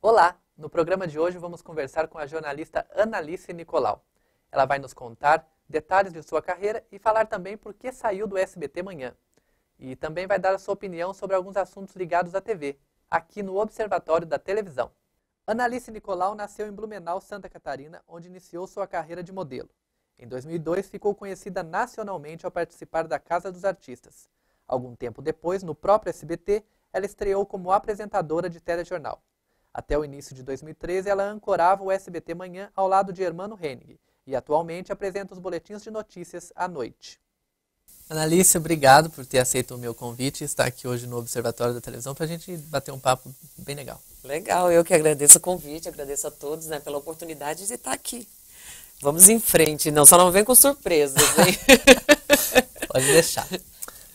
Olá! No programa de hoje vamos conversar com a jornalista Analice Nicolau. Ela vai nos contar detalhes de sua carreira e falar também por que saiu do SBT Manhã. E também vai dar a sua opinião sobre alguns assuntos ligados à TV, aqui no Observatório da Televisão. Analice Nicolau nasceu em Blumenau, Santa Catarina, onde iniciou sua carreira de modelo. Em 2002, ficou conhecida nacionalmente ao participar da Casa dos Artistas. Algum tempo depois, no próprio SBT, ela estreou como apresentadora de telejornal. Até o início de 2013, ela ancorava o SBT Manhã ao lado de Hermano Henning e atualmente apresenta os boletins de notícias à noite. Analice, obrigado por ter aceito o meu convite e estar aqui hoje no Observatório da Televisão para a gente bater um papo bem legal. Legal, eu que agradeço o convite, agradeço a todos, né, pela oportunidade de estar aqui. Vamos em frente, só não vem com surpresas, hein? Pode deixar.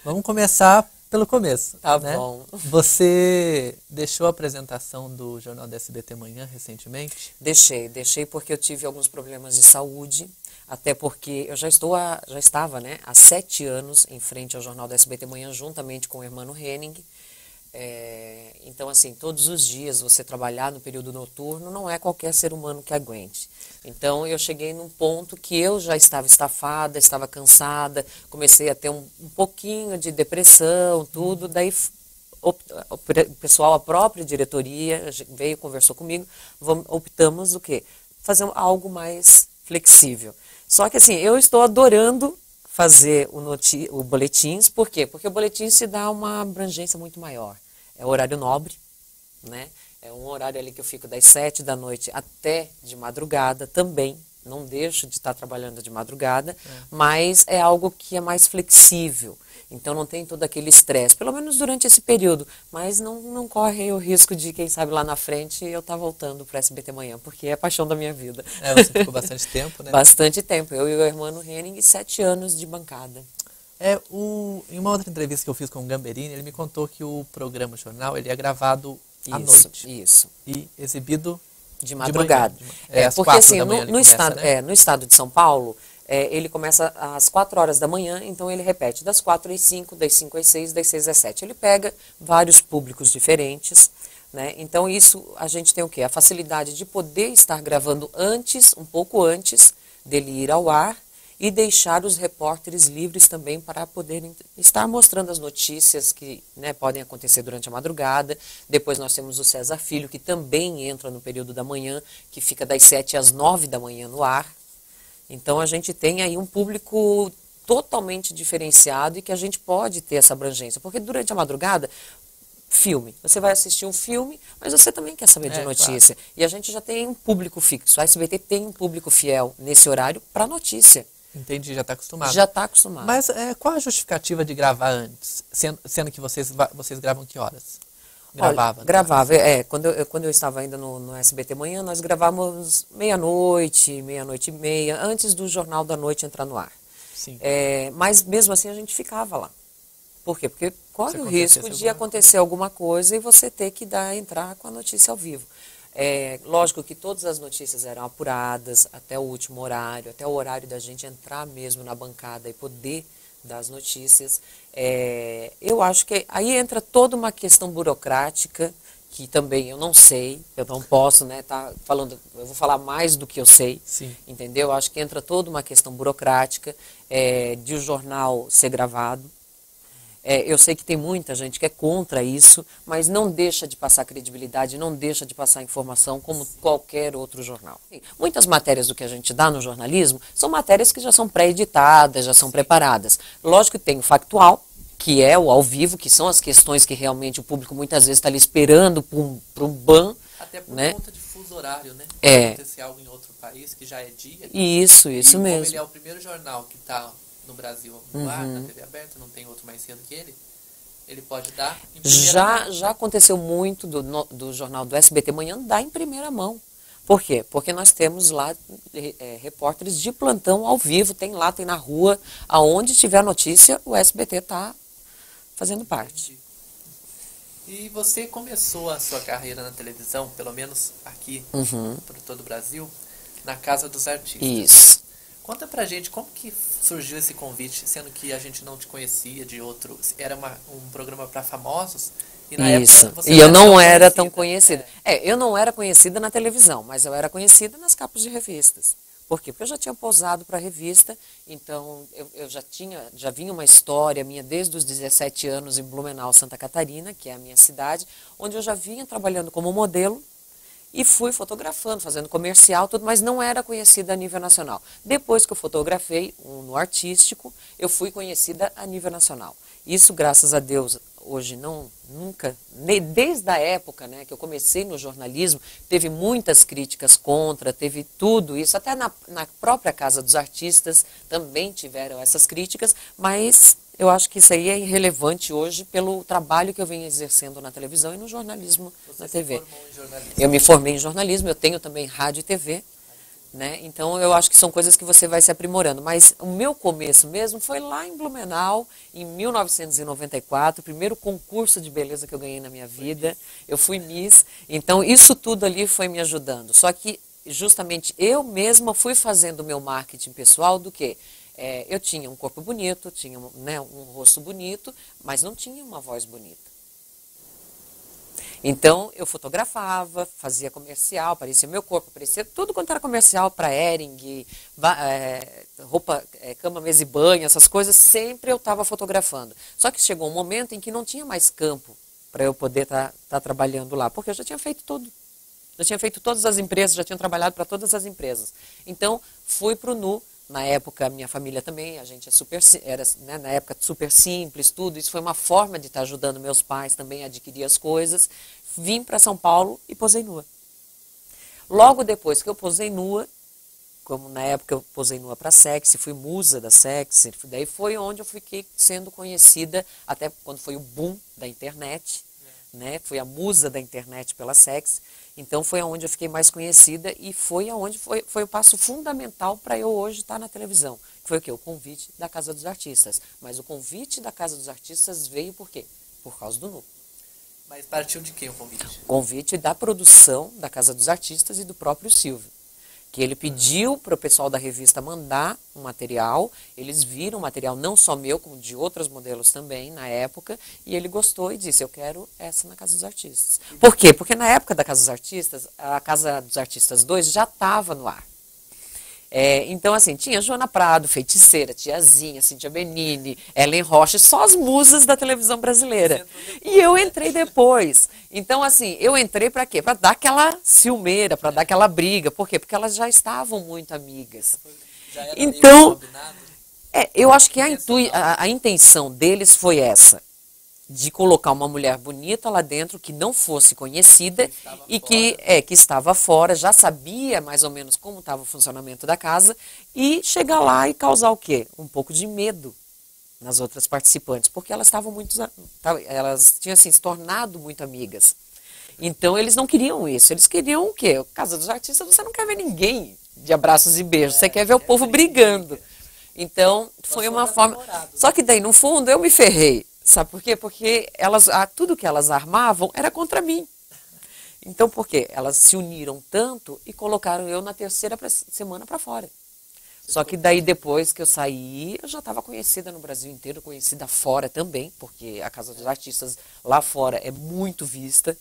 Vamos começar pelo começo. Tá né? bom. Você deixou a apresentação do Jornal da SBT Manhã recentemente? Deixei porque eu tive alguns problemas de saúde, até porque eu já estava, né, há 7 anos em frente ao Jornal da SBT Manhã, juntamente com o Hermano Henning. Então, assim, todos os dias você trabalhar no período noturno não é qualquer ser humano que aguente. Então, eu cheguei num ponto que eu já estava estafada, estava cansada, comecei a ter um pouquinho de depressão, tudo. Daí, o pessoal, a própria diretoria veio, conversou comigo, optamos o quê? Fazer algo mais flexível. Só que, assim, eu estou adorando fazer o boletins, por quê? Porque o boletim se dá uma abrangência muito maior. É horário nobre, né? É um horário ali que eu fico das 7 da noite até de madrugada também. Não deixo de estar trabalhando de madrugada, mas é algo que é mais flexível. Então não tem todo aquele estresse, pelo menos durante esse período. Mas não corre o risco de, quem sabe, lá na frente eu estar voltando para o SBT Manhã, porque é a paixão da minha vida. Você ficou bastante tempo, né? Bastante tempo. Eu e o Hermano Henning, 7 anos de bancada. Em uma outra entrevista que eu fiz com o Gamberini, ele me contou que o programa Jornal ele é gravado à noite. Isso. E exibido de madrugada. Às porque 4 assim, da manhã no estado de São Paulo, ele começa às 4 horas da manhã, então ele repete das 4 às 5, das 5 às 6, das 6 às 7. Ele pega vários públicos diferentes, né? Então isso a gente tem o quê? A facilidade de poder estar gravando antes, um pouco antes dele ir ao ar, e deixar os repórteres livres também para poderem estar mostrando as notícias que, né, podem acontecer durante a madrugada. Depois nós temos o César Filho, que também entra no período da manhã, que fica das 7 às 9 da manhã no ar. Então a gente tem aí um público totalmente diferenciado e que a gente pode ter essa abrangência. Porque durante a madrugada, filme. Você vai assistir um filme, mas você também quer saber de notícia. Claro. E a gente já tem um público fixo. A SBT tem um público fiel nesse horário para notícia. Entendi, já está acostumado. Já está acostumado. Mas qual a justificativa de gravar antes? Sendo que vocês gravam que horas? Gravava. Quando eu estava ainda no SBT Manhã, nós gravávamos meia-noite e meia, antes do Jornal da Noite entrar no ar. Sim. Mas mesmo assim a gente ficava lá. Por quê? Porque corre o risco de acontecer alguma coisa e você ter que entrar com a notícia ao vivo. Lógico que todas as notícias eram apuradas até o último horário, até o horário da gente entrar mesmo na bancada e poder dar as notícias. Eu acho que aí entra toda uma questão burocrática, que também eu não sei, eu não posso, né, eu vou falar mais do que eu sei. Sim. Entendeu? Eu acho que entra toda uma questão burocrática de o jornal ser gravado. Eu sei que tem muita gente que é contra isso, mas não deixa de passar credibilidade, não deixa de passar informação como qualquer outro jornal. Muitas matérias do que a gente dá no jornalismo são matérias que já são pré-editadas, já são preparadas. Lógico que tem o factual, que é o ao vivo, que são as questões que realmente o público muitas vezes está ali esperando para um ban. Até por né? conta de fuso horário, né? Pode acontecer algo em outro país, que já é dia. Isso mesmo. Como ele é o primeiro jornal que está no Brasil, no ar, na TV aberta, não tem outro mais cedo que ele pode dar em primeira mão. Já aconteceu muito do jornal do SBT Manhã dar em primeira mão. Por quê? Porque nós temos lá repórteres de plantão ao vivo, tem na rua, aonde tiver notícia, o SBT está fazendo parte. E você começou a sua carreira na televisão, pelo menos aqui, por todo o Brasil, na Casa dos Artistas. Isso. Conta pra gente como que surgiu esse convite, sendo que a gente não te conhecia de outro, era um programa para famosos, E na Isso. época você E eu não tão era tão conhecida. conhecida. Eu não era conhecida na televisão, mas eu era conhecida nas capas de revistas. Por quê? Porque eu já tinha posado para a revista, então eu já vinha uma história minha desde os 17 anos em Blumenau, Santa Catarina, que é a minha cidade, onde eu já vinha trabalhando como modelo e fui fotografando, fazendo comercial, tudo, mas não era conhecida a nível nacional. Depois que eu fotografei no artístico, eu fui conhecida a nível nacional. Isso, graças a Deus, hoje nunca, desde a época, né, que eu comecei no jornalismo, teve muitas críticas contra, teve tudo isso, até na própria Casa dos Artistas também tiveram essas críticas, mas eu acho que isso aí é irrelevante hoje pelo trabalho que eu venho exercendo na televisão e no jornalismo, na TV. Você se formou em jornalismo. Eu me formei em jornalismo, eu tenho também rádio e TV. Né? Então, eu acho que são coisas que você vai se aprimorando. Mas o meu começo mesmo foi lá em Blumenau, em 1994, o primeiro concurso de beleza que eu ganhei na minha vida. Eu fui Miss. Então, isso tudo ali foi me ajudando. Só que, justamente, eu mesma fui fazendo o meu marketing pessoal do quê? Eu tinha um corpo bonito, tinha, né, um rosto bonito, mas não tinha uma voz bonita. Então, eu fotografava, fazia comercial, aparecia meu corpo, aparecia tudo quanto era comercial para Hering, roupa, cama, mesa e banho, essas coisas, sempre eu estava fotografando. Só que chegou um momento em que não tinha mais campo para eu poder tá trabalhando lá, porque eu já tinha feito tudo. Já tinha feito todas as empresas, já tinha trabalhado para todas as empresas. Então, fui para o NU. Na época, minha família também, a gente era, né, na época, super simples, tudo. Isso foi uma forma de estar ajudando meus pais também a adquirir as coisas. Vim para São Paulo e posei nua. Logo depois que eu posei nua, como na época eu posei nua para a Sexy, fui musa da Sexy, daí foi onde eu fiquei sendo conhecida, até quando foi o boom da internet, né? Fui a musa da internet pela Sexy. Então foi aonde eu fiquei mais conhecida e foi aonde foi o passo fundamental para eu hoje estar na televisão. Que foi o quê? O convite da Casa dos Artistas. Mas o convite da Casa dos Artistas veio por quê? Por causa do NU. Mas partiu de quem o convite? O convite da produção da Casa dos Artistas e do próprio Silvio. Que ele pediu para o pessoal da revista mandar um material, eles viram o material não só meu, como de outros modelos também, na época, e ele gostou e disse, eu quero essa na Casa dos Artistas. Por quê? Porque na época da Casa dos Artistas, a Casa dos Artistas 2 já estava no ar. Então, assim, tinha Joana Prado, Feiticeira, Tiazinha, Cíntia Benini, Ellen Rocha, só as musas da televisão brasileira. E eu entrei depois. Então, assim, eu entrei para quê? Para dar aquela ciumeira, para dar aquela briga. Por quê? Porque elas já estavam muito amigas. Então, eu acho que a intenção deles foi essa. De colocar uma mulher bonita lá dentro, que não fosse conhecida e que estava fora, já sabia mais ou menos como estava o funcionamento da casa, e chegar lá e causar o quê? Um pouco de medo nas outras participantes, porque elas elas tinham assim, se tornado muito amigas. Então eles não queriam isso, eles queriam o quê? Casa dos Artistas, você não quer ver ninguém de abraços e beijos, você quer ver o povo brigando. Então foi uma forma... Só que daí no fundo eu me ferrei. Sabe por quê? Porque tudo que elas armavam era contra mim. Então, por quê? Elas se uniram tanto e colocaram eu na terceira semana para fora. Só que daí, depois que eu saí, eu já estava conhecida no Brasil inteiro, conhecida fora também, porque a Casa dos Artistas lá fora é muito vista.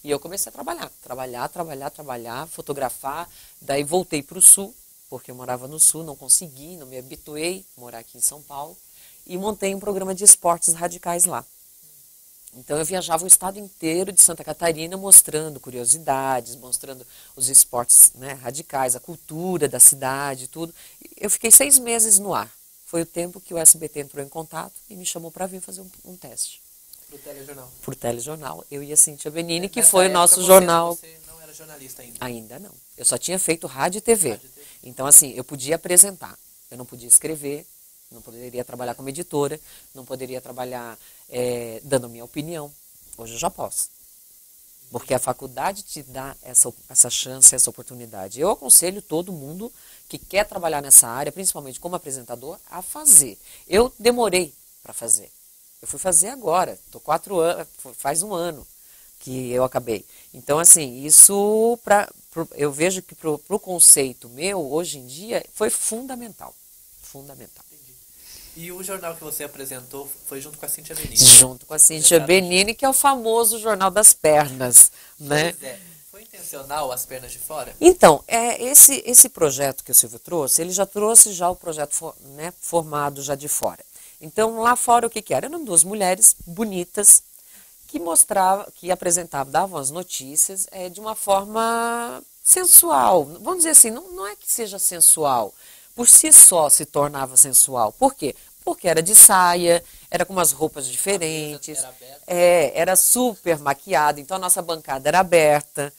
E eu comecei a trabalhar, fotografar. Daí voltei para o Sul, porque eu morava no Sul, não consegui, não me habituei a morar aqui em São Paulo. E montei um programa de esportes radicais lá. Então eu viajava o estado inteiro de Santa Catarina mostrando curiosidades, mostrando os esportes, né, radicais, a cultura da cidade, tudo. Eu fiquei 6 meses no ar. Foi o tempo que o SBT entrou em contato e me chamou para vir fazer um teste. Pro telejornal. Pro telejornal. Eu e a Cíntia Benini, que foi o nosso jornal. Você não era jornalista ainda? Ainda não. Eu só tinha feito rádio e TV. Então assim, eu podia apresentar, eu não podia escrever. Não poderia trabalhar como editora, não poderia trabalhar dando minha opinião. Hoje eu já posso. Porque a faculdade te dá essa chance, essa oportunidade. Eu aconselho todo mundo que quer trabalhar nessa área, principalmente como apresentador, a fazer. Eu demorei para fazer. Eu fui fazer agora. Estou 4 anos, faz 1 ano que eu acabei. Então, assim, isso eu vejo que para o conceito meu, hoje em dia, foi fundamental. Fundamental. E o jornal que você apresentou foi junto com a Cíntia Benini. Junto com a Cíntia Benini, que é o famoso Jornal das Pernas, né? Pois é. Foi intencional as pernas de fora? Então, esse projeto que o Silvio trouxe, ele já trouxe já o projeto, né, formado já de fora. Então, lá fora o que que era? Eram duas mulheres bonitas que mostravam, que apresentavam, davam as notícias de uma forma sensual. Vamos dizer assim, não é que seja sensual, por si só se tornava sensual. Por quê? Porque era de saia, era com umas roupas diferentes, era super maquiada, então a nossa bancada era aberta.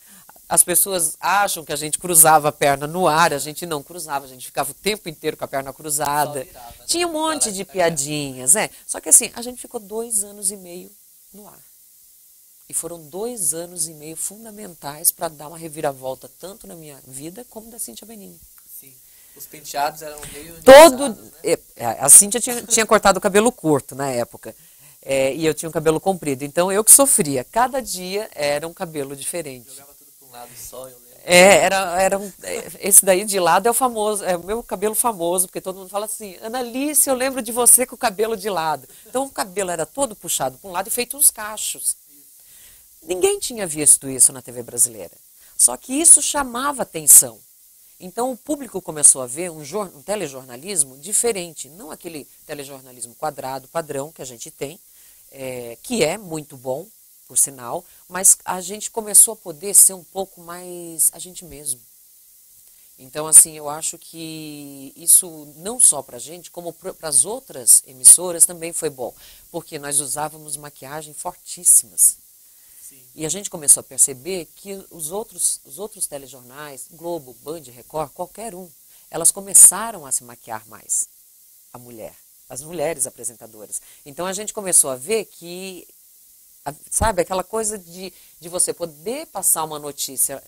As pessoas acham que a gente cruzava a perna no ar, a gente não cruzava, a gente ficava o tempo inteiro com a perna cruzada. Virava, né? Tinha um monte de piadinhas, Só que assim, a gente ficou 2 anos e meio no ar. E foram 2 anos e meio fundamentais para dar uma reviravolta tanto na minha vida como da Cíntia Benini. Sim. Os penteados eram meio Todo, né? A Cíntia tinha cortado o cabelo curto na época. E eu tinha um cabelo comprido. Então eu que sofria. Cada dia era um cabelo diferente. Jogava tudo para um lado só, eu lembro. Esse daí de lado é o famoso, é o meu cabelo famoso, porque todo mundo fala assim, Analice, eu lembro de você com o cabelo de lado. Então o cabelo era todo puxado para um lado e feito uns cachos. Ninguém tinha visto isso na TV brasileira. Só que isso chamava atenção. Então o público começou a ver um telejornalismo diferente, não aquele telejornalismo quadrado, padrão que a gente tem, que é muito bom, por sinal, mas a gente começou a poder ser um pouco mais a gente mesmo. Então, assim, eu acho que isso não só para a gente, como para as outras emissoras também foi bom, porque nós usávamos maquiagem fortíssimas. Sim. E a gente começou a perceber que os outros telejornais, Globo, Band, Record, qualquer um, elas começaram a se maquiar mais, as mulheres apresentadoras. Então a gente começou a ver que, sabe, aquela coisa de você poder passar uma notícia,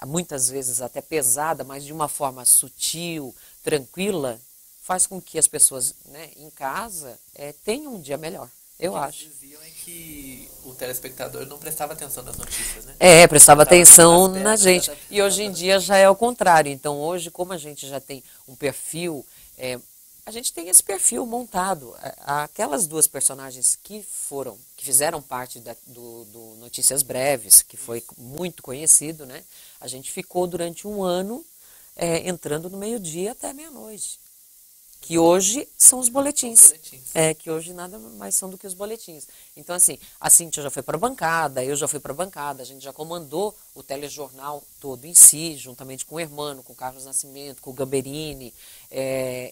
muitas vezes até pesada, mas de uma forma sutil, tranquila, faz com que as pessoas, né, em casa tenham um dia melhor. Eu acho. Diziam que o telespectador não prestava atenção nas notícias, né? Prestava atenção na pernas, gente. E hoje em dia já é o contrário. Então hoje, como a gente já tem um perfil, a gente tem esse perfil montado. Aquelas duas personagens que fizeram parte do Notícias Breves, que foi muito conhecido, né? A gente ficou durante um ano entrando no meio-dia até meia-noite. Que hoje são os boletins. Que hoje nada mais são do que os boletins. Então, assim, a Cíntia já foi para a bancada, eu já fui para a bancada, a gente já comandou o telejornal todo em si, juntamente com o Hermano, com o Carlos Nascimento, com o Gamberini.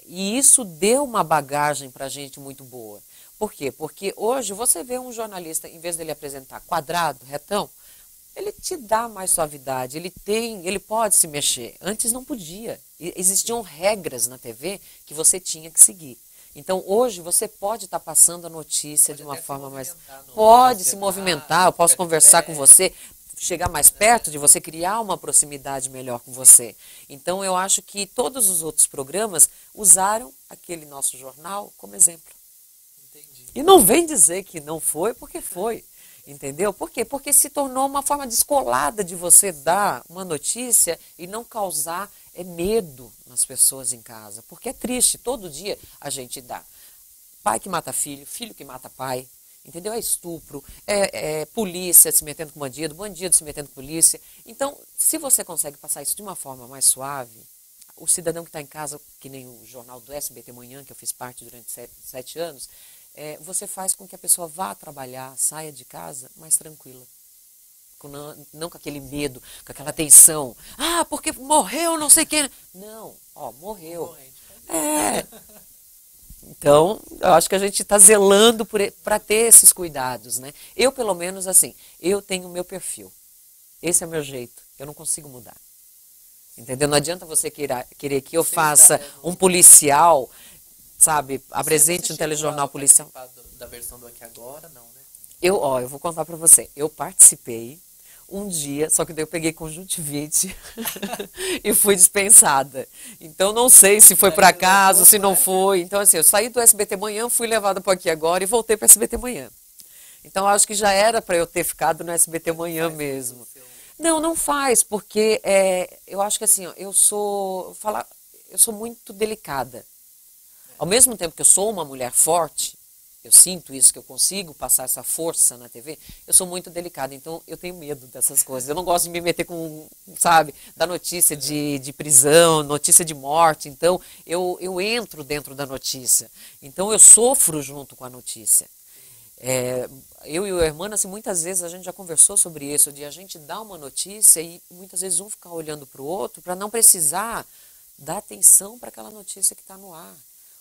E isso deu uma bagagem para a gente muito boa. Por quê? Porque hoje você vê um jornalista, em vez dele apresentar quadrado, retão, ele te dá mais suavidade, ele pode se mexer. Antes não podia. Existiam regras na TV que você tinha que seguir. Então hoje você pode estar passando a notícia de uma forma mais... Pode se movimentar, eu posso conversar com você, chegar mais perto de você, criar uma proximidade melhor com você. Então eu acho que todos os outros programas usaram aquele nosso jornal como exemplo. Entendi. E não vem dizer que não foi, porque foi. Entendeu? Por quê? Porque se tornou uma forma descolada de você dar uma notícia e não causar medo nas pessoas em casa. Porque é triste, todo dia a gente dá. Pai que mata filho, filho que mata pai, entendeu? É estupro, polícia se metendo com bandido, bandido se metendo com polícia. Então, se você consegue passar isso de uma forma mais suave, o cidadão que está em casa, que nem o jornal do SBT Manhã, que eu fiz parte durante 7 anos, você faz com que a pessoa vá trabalhar, saia de casa mais tranquila. Não com aquele medo, com aquela tensão. Ah, porque morreu não sei quem. Não, morreu. Então, eu acho que a gente está zelando para ter esses cuidados, né? Eu, pelo menos, assim, eu tenho o meu perfil. Esse é o meu jeito. Eu não consigo mudar. Entendeu? Não adianta você querer que eu faça um policial... Sabe, apresente um telejornal policial. Da versão do Aqui Agora, não, né? Eu vou contar pra você. Eu participei um dia, só que daí eu peguei conjuntivite e fui dispensada. Então não sei se foi por acaso, se não foi. Então assim, eu saí do SBT Manhã, fui levada para Aqui Agora e voltei para SBT Manhã. Então acho que já era para eu ter ficado no SBT Manhã mesmo. Não faz, porque eu acho que assim, eu sou muito delicada. Ao mesmo tempo que eu sou uma mulher forte, eu sinto isso, que eu consigo passar essa força na TV, eu sou muito delicada, então eu tenho medo dessas coisas. Eu não gosto de me meter com, sabe, da notícia de prisão, notícia de morte, então eu entro dentro da notícia. Então eu sofro junto com a notícia. Eu e o irmão, assim, muitas vezes a gente já conversou sobre isso, de a gente dar uma notícia e muitas vezes um ficar olhando para o outro para não precisar dar atenção para aquela notícia que está no ar.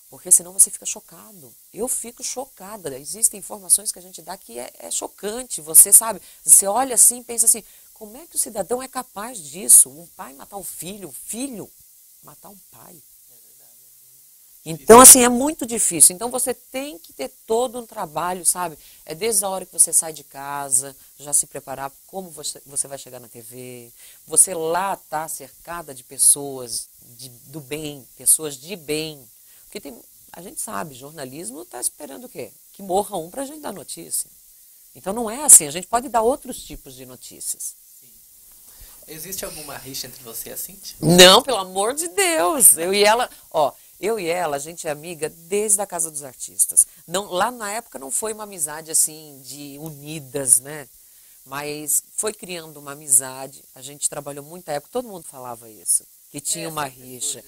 Porque senão você fica chocado. Eu fico chocada. Existem informações que a gente dá que é chocante. Você sabe, você olha assim e pensa assim, como é que o cidadão é capaz disso? Um pai matar um filho matar um pai. Então, assim, é muito difícil. Então, você tem que ter todo um trabalho, sabe? É desde a hora que você sai de casa, já se preparar como você vai chegar na TV. Você lá tá cercada de pessoas do bem, pessoas de bem. Porque a gente sabe, jornalismo está esperando o quê? Que morra um para a gente dar notícia. Então não é assim, a gente pode dar outros tipos de notícias. Sim. Existe alguma rixa entre você e a Cíntia? Não, pelo amor de Deus. Eu e ela, a gente é amiga desde a Casa dos Artistas. Não, lá na época não foi uma amizade assim, de unidas, né? Mas foi criando uma amizade. A gente trabalhou muita época, todo mundo falava isso, que tinha uma rixa.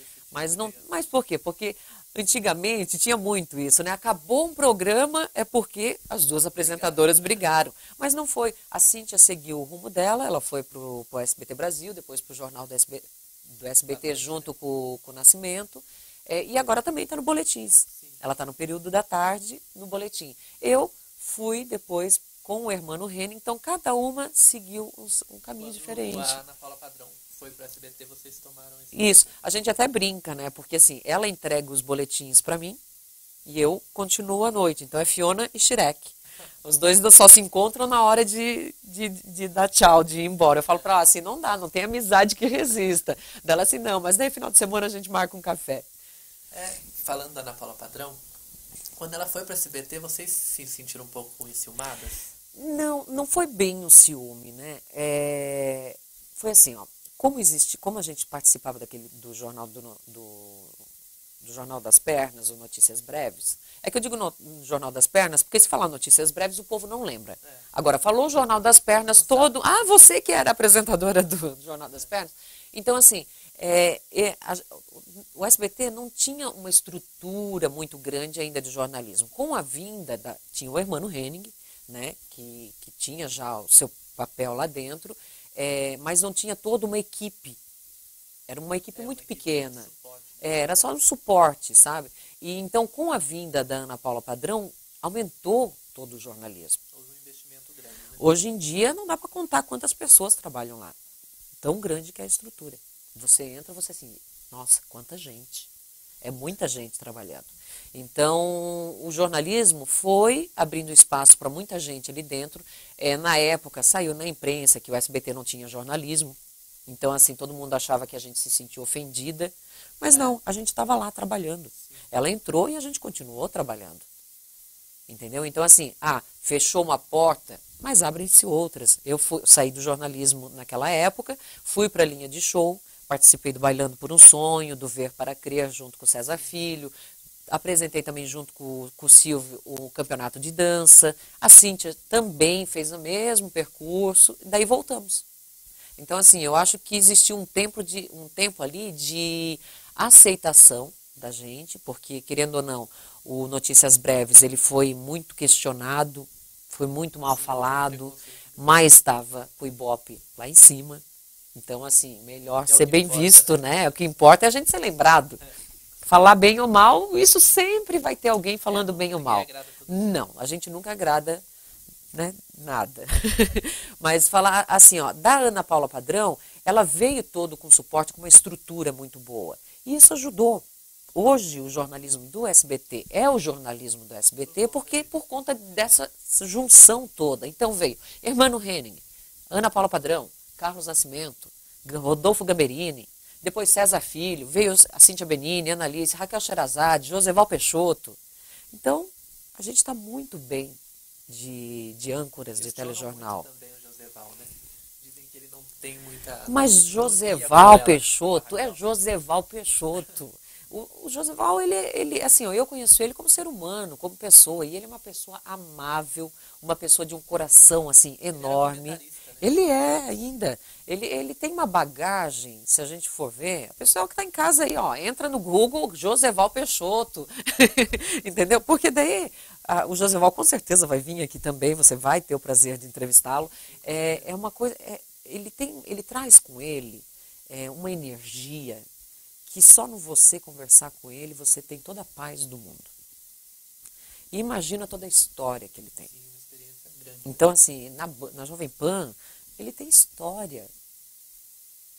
Mas por quê? Porque antigamente tinha muito isso, né? Acabou um programa é porque as duas apresentadoras brigaram. Mas não foi. A Cíntia seguiu o rumo dela, ela foi para o SBT Brasil, depois para o Jornal do SBT junto com o Nascimento. E agora também está no Boletins. Ela está no período da tarde, no Boletim. Eu fui depois com o Hermano Henning, então cada uma seguiu um caminho diferente. A Ana Paula Padrão foi para o SBT, vocês tomaram esse... Isso, a gente até brinca, né? Porque assim, ela entrega os boletins para mim e eu continuo à noite. Então é Fiona e Shrek. Os dois só se encontram na hora de dar tchau, de ir embora. Eu falo para ela assim, não dá, não tem amizade que resista. Dela assim, não, mas daí final de semana a gente marca um café. Falando da Ana Paula Padrão, quando ela foi para o SBT, vocês se sentiram um pouco enciumadas? Não foi bem um ciúme, né? Foi assim, como a gente participava do jornal do Jornal das Pernas, ou Notícias Breves, é que eu digo no Jornal das Pernas, porque se falar Notícias Breves, o povo não lembra. Agora, falou o Jornal das Pernas todo... Ah, você que era apresentadora do Jornal das Pernas? Então, assim, o SBT não tinha uma estrutura muito grande ainda de jornalismo. Com a vinda, tinha o Hermano Henning, né, que tinha já o seu papel lá dentro, mas não tinha toda uma equipe. Era uma equipe muito pequena. Era só um suporte, sabe? E então, com a vinda da Ana Paula Padrão, aumentou todo o jornalismo. Houve um investimento grande, né? Hoje em dia, não dá para contar quantas pessoas trabalham lá. Tão grande que é a estrutura. Você entra, você assim, nossa, quanta gente. É muita gente trabalhando. Então, o jornalismo foi abrindo espaço para muita gente ali dentro. Na época, saiu na imprensa que o SBT não tinha jornalismo. Então, assim, todo mundo achava que a gente se sentiu ofendida. Mas não, a gente estava lá trabalhando. Ela entrou e a gente continuou trabalhando. Entendeu? Então, assim, fechou uma porta, mas abrem-se outras. Eu saí do jornalismo naquela época, fui para a linha de show, participei do Bailando por um Sonho, do Ver para Crer, junto com o César Filho. Apresentei também junto com o Silvio o campeonato de dança. A Cíntia também fez o mesmo percurso. Daí voltamos. Então, assim, eu acho que existiu um tempo ali de aceitação da gente, porque, querendo ou não, o Notícias Breves ele foi muito questionado, foi muito mal falado, mas estava o Ibope lá em cima. Então, assim, melhor ser bem visto, né? O que importa é a gente ser lembrado. Falar bem ou mal, isso sempre vai ter alguém falando bem ou mal. Não, a gente nunca agrada, né, nada. Mas falar assim, da Ana Paula Padrão, ela veio todo com suporte, com uma estrutura muito boa. E isso ajudou. Hoje o jornalismo do SBT é o jornalismo do SBT porque por conta dessa junção toda. Então veio Hermano Henning, Ana Paula Padrão, Carlos Nascimento, Rodolfo Gamberini, depois César Filho, veio a Cíntia Benini, Ana Alice, Raquel Sherazade, Joseval Peixoto. Então, a gente está muito bem de âncoras de telejornal. Também o Joseval, né? Dizem que ele não tem muita... Mas Joseval Peixoto é Joseval Peixoto. O Josival, assim, ó, eu conheço ele como ser humano, como pessoa, e ele é uma pessoa amável, uma pessoa de um coração, assim, enorme. Né? Ele é ainda. Ele tem uma bagagem, se a gente for ver, a pessoa que está em casa aí, ó, entra no Google Josival Peixoto, entendeu? Porque daí o Josival com certeza vai vir aqui também, você vai ter o prazer de entrevistá-lo. É uma coisa, ele traz com ele uma energia que só no você conversar com ele, você tem toda a paz do mundo. E imagina toda a história que ele tem. Sim, uma experiência grande. Então, assim, na Jovem Pan, ele tem história.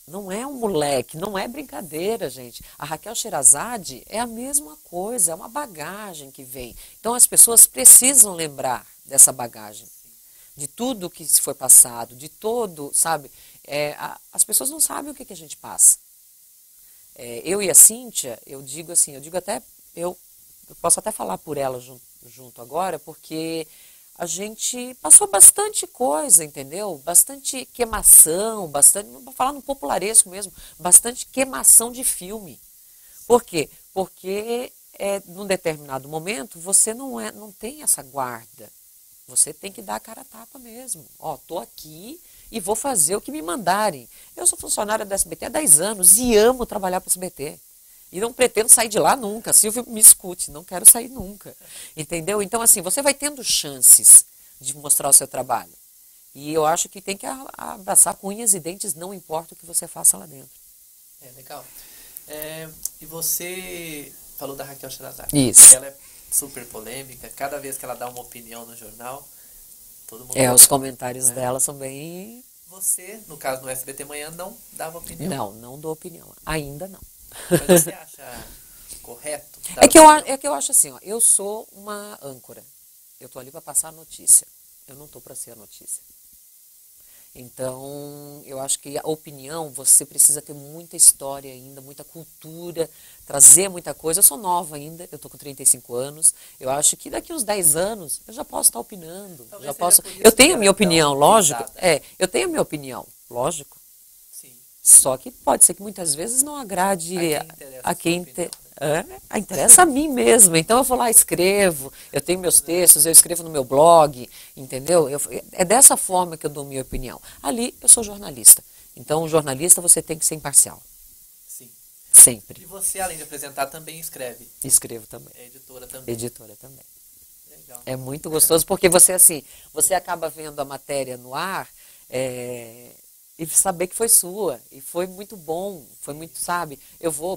Não é um moleque, não é brincadeira, gente. A Raquel Sherazade é a mesma coisa, é uma bagagem que vem. Então, as pessoas precisam lembrar dessa bagagem. De tudo que se foi passado, de todo, sabe? As pessoas não sabem o que a gente passa. Eu e a Cíntia, eu digo até, eu posso até falar por ela junto agora, porque a gente passou bastante coisa, entendeu? Bastante queimação, vou falar no popularesco mesmo, bastante queimação de filme. Por quê? Porque num determinado momento você não tem essa guarda. Você tem que dar a cara a tapa mesmo. Ó, tô aqui e vou fazer o que me mandarem. Eu sou funcionária da SBT há 10 anos e amo trabalhar para o SBT. E não pretendo sair de lá nunca. Silvio, me escute, não quero sair nunca. Entendeu? Então, assim, você vai tendo chances de mostrar o seu trabalho. E eu acho que tem que abraçar com unhas e dentes, não importa o que você faça lá dentro. Legal. E você falou da Raquel Sherazade. Isso. Ela é super polêmica. Cada vez que ela dá uma opinião no jornal, todo mundo... Os comentários dela são bem... Você, no caso no SBT Manhã, não dava opinião? Não dou opinião. Ainda não. Mas você acha correto? É que eu acho assim, ó, eu sou uma âncora. Eu tô ali para passar a notícia. Eu não tô para ser a notícia. Então, eu acho que a opinião, você precisa ter muita história ainda, muita cultura, trazer muita coisa. Eu sou nova ainda, eu tô com 35 anos. Eu acho que daqui uns 10 anos eu já posso estar opinando. Eu tenho a minha opinião, lógico. Eu tenho a minha opinião, lógico. Sim. Só que pode ser que muitas vezes não agrade a quem interessa a mim mesmo. Então eu vou lá, escrevo, eu tenho meus textos, eu escrevo no meu blog, entendeu? É dessa forma que eu dou minha opinião. Ali eu sou jornalista. Então, jornalista você tem que ser imparcial. Sim. Sempre. E você, além de apresentar, também escreve? Escrevo também. É editora também? Editora também. Legal. É muito gostoso, porque você acaba vendo a matéria no ar, e saber que foi sua, e foi muito bom, foi muito, sabe,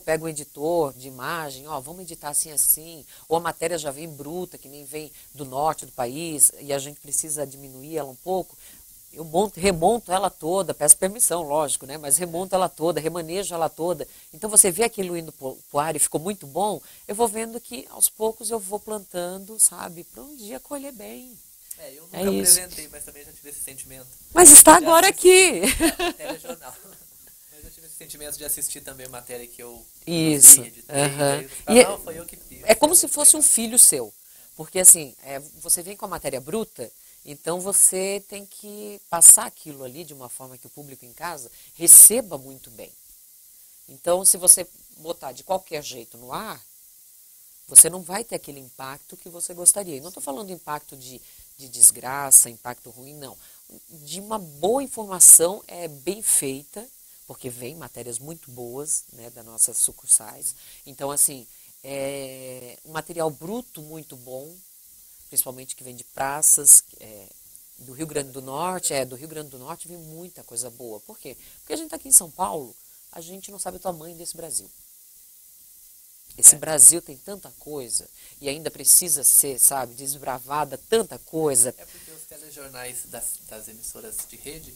pego um editor de imagem, vamos editar assim, ou a matéria já vem bruta, que nem vem do norte do país, e a gente precisa diminuir ela um pouco, eu remonto ela toda, peço permissão, lógico, né, mas remonto ela toda, remanejo ela toda, então você vê aquilo indo pro ar e ficou muito bom, eu vou vendo que aos poucos eu vou plantando, sabe, para um dia colher bem. Eu nunca apresentei, mas também já tive esse sentimento. Mas está agora aqui. Telejornal. Mas eu tive esse sentimento de assistir também matéria que eu Isso. editei. Não, foi eu que fiz. É como se fosse um filho seu. Porque assim, você vem com a matéria bruta, então você tem que passar aquilo ali de uma forma que o público em casa receba muito bem. Então, se você botar de qualquer jeito no ar, você não vai ter aquele impacto que você gostaria. E não estou falando impacto de desgraça, impacto ruim, não. De uma boa informação bem feita, porque vem matérias muito boas, né, das nossas sucursais. Então, assim, um material bruto muito bom, principalmente que vem de praças, do Rio Grande do Norte. Do Rio Grande do Norte vem muita coisa boa. Por quê? Porque a gente está aqui em São Paulo, a gente não sabe o tamanho desse Brasil. Esse Brasil tem tanta coisa e ainda precisa ser, sabe, desbravada tanta coisa. É porque os telejornais das emissoras de rede,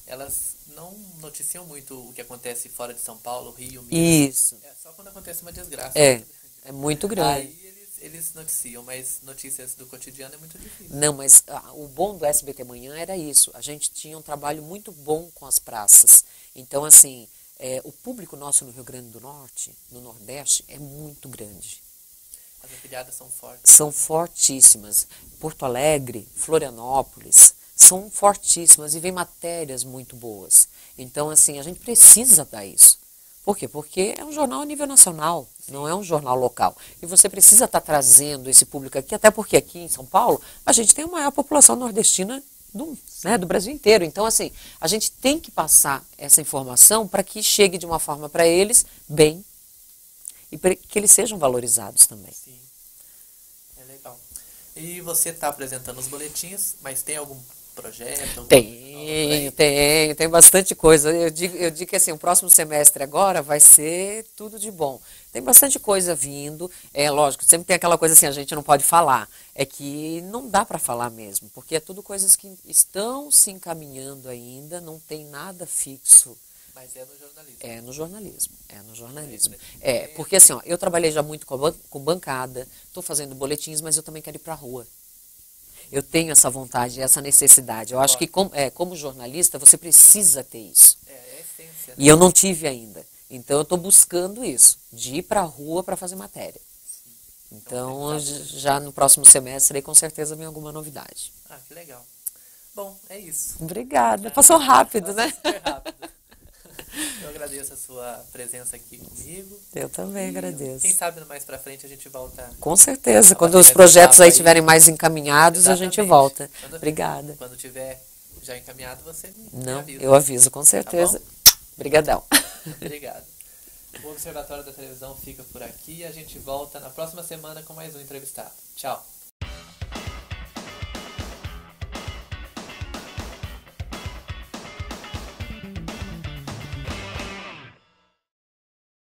elas não noticiam muito o que acontece fora de São Paulo, Rio, Minas. Isso. Só quando acontece uma desgraça. É muito grande. Aí eles noticiam, mas notícias do cotidiano é muito difícil. Não, mas o bom do SBT Manhã era isso. A gente tinha um trabalho muito bom com as praças. Então, assim... o público nosso no Rio Grande do Norte, no Nordeste, é muito grande. As afiliadas são fortes. São fortíssimas. Porto Alegre, Florianópolis, são fortíssimas e vem matérias muito boas. Então, assim, a gente precisa dar isso. Por quê? Porque é um jornal a nível nacional. Não é um jornal local. E você precisa estar trazendo esse público aqui, até porque aqui em São Paulo, a gente tem a maior população nordestina do Brasil inteiro. Então, assim, a gente tem que passar essa informação para que chegue de uma forma para eles bem e para que eles sejam valorizados também. Sim, é legal. E você está apresentando os boletins, mas tem algum projeto? Tem bastante coisa. Eu digo que assim, o próximo semestre agora vai ser tudo de bom. Tem bastante coisa vindo. É lógico, sempre tem aquela coisa assim, a gente não pode falar. É que não dá para falar mesmo, porque é tudo coisas que estão se encaminhando ainda, não tem nada fixo. Mas é no jornalismo. É no jornalismo. Porque assim, ó, eu trabalhei já muito com bancada, estou fazendo boletins, mas eu também quero ir para a rua. Eu tenho essa vontade, essa necessidade. Eu acho que como jornalista você precisa ter isso. É a essência. Né? E eu não tive ainda. Então eu estou buscando isso, de ir para a rua para fazer matéria. Sim. Então já no próximo semestre aí com certeza vem alguma novidade. Ah, que legal. Bom, é isso. Obrigada. Passou rápido, né? Super rápido. Eu agradeço a sua presença aqui comigo. Eu também agradeço. Quem sabe mais pra frente a gente volta. Com certeza. Quando os projetos aí estiverem mais encaminhados, a gente volta. Obrigada. Quando tiver já encaminhado, você me avisa. Eu aviso, com certeza. Tá, obrigadão. Obrigado. O Observatório da Televisão fica por aqui e a gente volta na próxima semana com mais um entrevistado. Tchau.